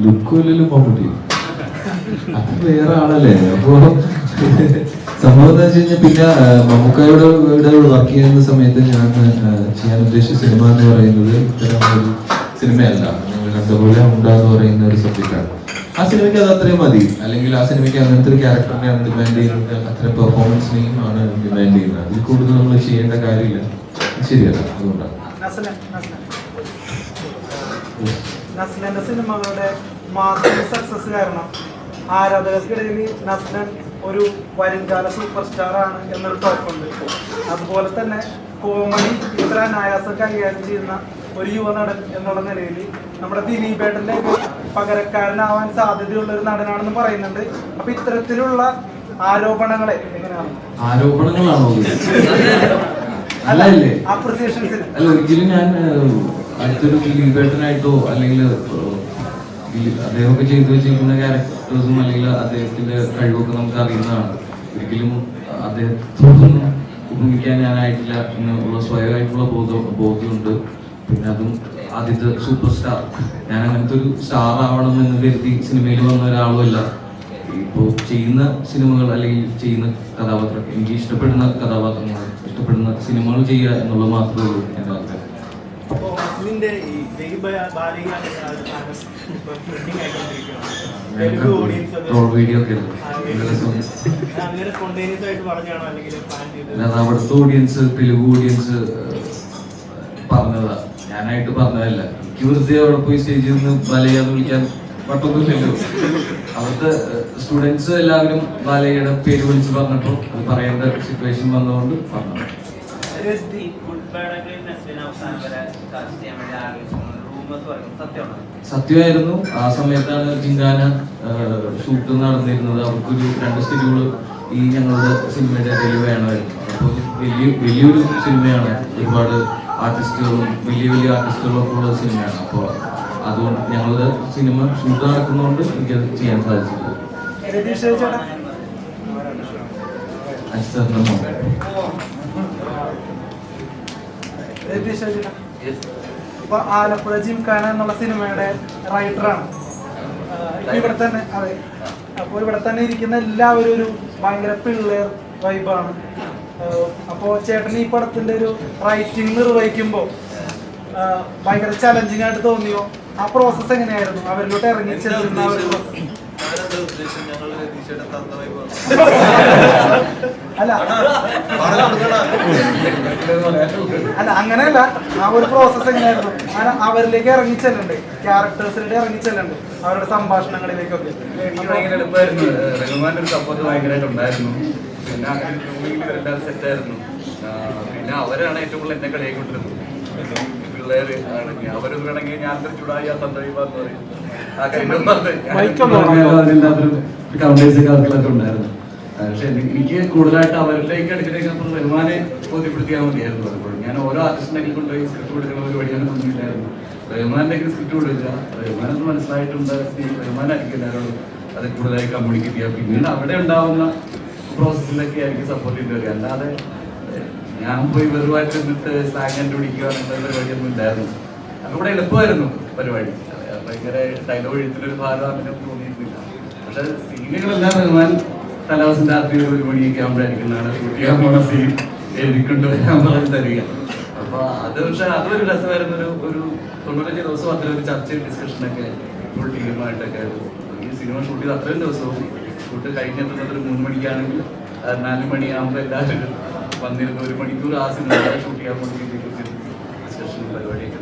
ലുക്കിലും മമ്മൂട്ടി അത് വേറെ ആളല്ലേ. അപ്പോ സംഭവം എന്താ വെച്ച് കഴിഞ്ഞാൽ പിന്നെ മമ്മൂക്കയുടെ വർക്ക് ചെയ്യുന്ന സമയത്ത് ഞാൻ ചെയ്യാൻ ഉദ്ദേശിച്ച സിനിമ എന്ന് പറയുന്നത് ഇത്തരം ഒരു സിനിമയല്ല. നിങ്ങൾ കണ്ടപോലെ ഉണ്ടാന്ന് പറയുന്ന ഒരു സബ്ജക്റ്റാണ്. ആ സിനിമയ്ക്ക് അത് അത്രയും മതി. അല്ലെങ്കിൽ ആ സിനിമയ്ക്ക് അങ്ങനത്തെ ഒരു ക്യാരക്ടറിനെയാണ് ഡിമാൻഡ് ചെയ്യുന്നത്, അത്രയും പെർഫോമൻസിനെയും ആണ് ഡിമാൻഡ് ചെയ്യുന്നത്. അതിൽ കൂടുതൽ നമ്മൾ ചെയ്യേണ്ട കാര്യമില്ല. ശരിയല്ല. അതുകൊണ്ടാണ് നസ്ലന്റെ സിനിമകളുടെ മാസ് സക്സസ് കാരണം ആരാധകർക്കിടയിൽ നസ്ലൻ ഒരു വരുംകാല സൂപ്പർ സ്റ്റാർ ആണ് എന്നൊരു ടോപ്പുണ്ട്. അതുപോലെ തന്നെ കോമഡി ഇത്ര അനായാസം കൈകാര്യം ചെയ്യുന്ന ഒരു യുവനടൻ എന്നുള്ള നിലയിൽ നമ്മുടെ ദിലീപേട്ടന്റെ പകരക്കാരനാവാൻ സാധ്യതയുള്ള ഒരു നടനാണെന്ന് പറയുന്നുണ്ട്. അപ്പൊ ഇത്തരത്തിലുള്ള ആരോപണങ്ങളെ എങ്ങനെയാണ്? ആരോപണങ്ങളാണോ? അല്ല, അപ്രിസിയേഷൻസിന് അല്ല, ഒരിക്കലും ഞാൻ അടുത്തൊരു ദിലീപേട്ടനായിട്ടോ അല്ലെങ്കിൽ അദ്ദേഹമൊക്കെ ചെയ്തു വെച്ചിരിക്കുന്ന ക്യാരക്ടേഴ്സും അല്ലെങ്കിൽ അദ്ദേഹത്തിന്റെ കഴിവൊക്കെ നമുക്ക് അറിയുന്നതാണ്. ഒരിക്കലും അദ്ദേഹത്തോടൊന്നും ഉപയോഗിക്കാൻ ഞാനായിട്ടില്ല എന്നുള്ള സ്വയമായിട്ടുള്ള ബോധ്യമുണ്ട്. പിന്നെ അതും ആദ്യത്തെ സൂപ്പർ സ്റ്റാർ, ഞാൻ അങ്ങനത്തെ ഒരു സ്റ്റാർ ആവണം എന്ന് കരുതി സിനിമയിൽ വന്ന ഒരാളുമല്ല. ഇപ്പോൾ ചെയ്യുന്ന സിനിമകൾ അല്ലെങ്കിൽ ചെയ്യുന്ന കഥാപാത്രം, എനിക്ക് ഇഷ്ടപ്പെടുന്ന കഥാപാത്രങ്ങൾ, ഇഷ്ടപ്പെടുന്ന സിനിമകൾ ചെയ്യുക എന്നുള്ളത് മാത്രമേ ഉള്ളൂ എൻ്റെ ആഗ്രഹം. വീഡിയോ ഒക്കെ അവിടുത്തെ ഓഡിയൻസ്, തെലുഗു ഓഡിയൻസ് പറഞ്ഞതാ, ഞാനായിട്ട് പറഞ്ഞതല്ല. എനിക്ക് വെറുതെ അവിടെ പോയി സ്റ്റേജിൽ നിന്ന് ബാലയ്യാന്ന് വിളിക്കാൻ പറ്റൊന്നുമില്ലല്ലോ. അവിടുത്തെ സ്റ്റുഡൻസ് എല്ലാവരും ബാലയ്യയുടെ പേര് വിളിച്ച് പറഞ്ഞപ്പോൾ അത് പറയേണ്ട സിറ്റുവേഷൻ വന്നതുകൊണ്ട് പറഞ്ഞു. സത്യമായിരുന്നു. ആ സമയത്താണ് ജിങ്കാന ഷൂട്ട് നടന്നിരുന്നത്. അവർക്കൊരു 2 ഷെഡ്യൂള് ഈ ഞങ്ങളുടെ സിനിമയുടെ ഇടയിൽ വേണമായിരുന്നു. അപ്പോൾ വലിയൊരു സിനിമയാണ്, ഒരുപാട് ആർട്ടിസ്റ്റുകളും വലിയ ആർട്ടിസ്റ്റുകളും ഒക്കെ ഉള്ള സിനിമയാണ്. അപ്പോൾ അതുകൊണ്ട് ഞങ്ങളുടെ സിനിമ ഷൂട്ട് നടക്കുന്നതുകൊണ്ട് എനിക്കത് ചെയ്യാൻ സാധിച്ചില്ല. ഇപ്പൊ ആലപ്പുഴ ജിംഖാന എന്നുള്ള സിനിമയുടെ റൈറ്ററാണ് ഇവിടെ തന്നെ. അതെ, അപ്പോൾ ഇവിടെ തന്നെ ഇരിക്കുന്ന എല്ലാവരും ഒരു ഭയങ്കര പിള്ളേർ വൈബാണ്. അപ്പോൾ ചേട്ടൻ ഈ പടത്തിന്റെ ഒരു റൈറ്റിംഗ് നിർവഹിക്കുമ്പോ ഭയങ്കര ചലഞ്ചിങ് ആയിട്ട് തോന്നിയോ? ആ പ്രോസസ് എങ്ങനെയായിരുന്നു? അവരിലോട്ട് ഇറങ്ങിച്ചെല്ലുന്ന അല്ല അങ്ങനെയല്ല, ആ ഒരു പ്രോസസ് എങ്ങനെയായിരുന്നു? അവരിലേക്ക് ഇറങ്ങിച്ചെല്ലണ്ടേ, ക്യാരക്ടേഴ്സിലേക്ക് ഇറങ്ങിച്ചെല്ലണ്ടേ, അവരുടെ സംഭാഷണങ്ങളിലേക്കൊക്കെ? റഹ്മാന്റെ ഒരു സപ്പോർട്ട് ഭയങ്കരമായിട്ട് ഉണ്ടായിരുന്നു. പിന്നെ അങ്ങനെ സെറ്റായിരുന്നു. പിന്നെ അവരാണ് ഏറ്റവും കൂടുതൽ എന്നെ കളിയായിക്കൊണ്ടിരുന്നത്. പിള്ളേര് ആണെങ്കിൽ അവരൊന്നും വേണമെങ്കിൽ ഞാൻ ചൂടായി തന്തവിന്ന് പറയും. ആ കാര്യങ്ങളൊക്കെ ഉണ്ടായിരുന്നു. പക്ഷെ എനിക്ക് കൂടുതലായിട്ട് അവരിലേക്ക് അടുക്കിലേക്ക് റഹ്മാനെ ബോധ്യപ്പെടുത്തിയാൽ മതിയായിരുന്നു. പലപ്പോഴും ഞാൻ ഓരോ ആർട്ടിസ്റ്റിനെ കൊണ്ടുപോയി സ്ക്രിപ്റ്റ് കൊടുക്കുന്ന ഒരു വഴിയാണ് മുന്നിലായിരുന്നു. റഹ്മാന്റെ സ്ക്രിപ്റ്റ് കൊടുക്കുക, റഹ്മാനൊന്ന് മനസ്സിലായിട്ടുണ്ട്, റഹ്മാനായിരിക്കും എല്ലാവരോടും അത് കൂടുതലായി കമ്മ്യൂണിക്കേറ്റ് ചെയ്യുക. പിന്നീട് അവിടെ ഉണ്ടാവുന്ന പ്രോസസ്സിലൊക്കെ ആയിരിക്കും സപ്പോർട്ട് ചെയ്ത് വരിക. അല്ലാതെ ഞാൻ പോയി വെറുവായിട്ട് നിന്നിട്ട് സ്ലാങ് കണ്ടുപിടിക്കുക എന്നുള്ള പരിപാടിയൊന്നും ഇല്ലായിരുന്നു. അപ്പോൾ ഇവിടെ എളുപ്പമായിരുന്നു പരിപാടി. ഭയങ്കര ഡയലോഗ് എഴുത്തിലൊരു ഭാരം അങ്ങനെ തോന്നിയിരുന്നില്ല. പക്ഷെ സീനുകളെല്ലാം റഹ്മാൻ തലേദിവസം രാത്രി 1 മണിയൊക്കെ ആകുമ്പോഴായിരിക്കുന്നതാണ് ഷൂട്ട് ചെയ്യാൻ പോണ സീൻ എഴുതിക്കൊണ്ട് വരാൻ പറഞ്ഞ് തരിക. അപ്പൊ അത് പക്ഷെ അതൊരു രസമായിരുന്നു. ഒരു 95 ദിവസം അത്രയും ഒരു ചർച്ചയും ഡിസ്കഷനൊക്കെ ഫുൾ ടീമായിട്ടൊക്കെ. ഈ സിനിമ ഷൂട്ട് ചെയ്ത് അത്രയും ദിവസവും ഷൂട്ട് കഴിഞ്ഞെത്തുന്നത് ഒരു 3 മണിക്കാണെങ്കിൽ 4 മണിയാകുമ്പോൾ എല്ലാവരും വന്നിരുന്നു. 1 മണിക്കൂർ ആ സിനിമ ഷൂട്ട് ചെയ്യാൻ വേണ്ടി ഡിസ്കഷൻ പരിപാടിയൊക്കെ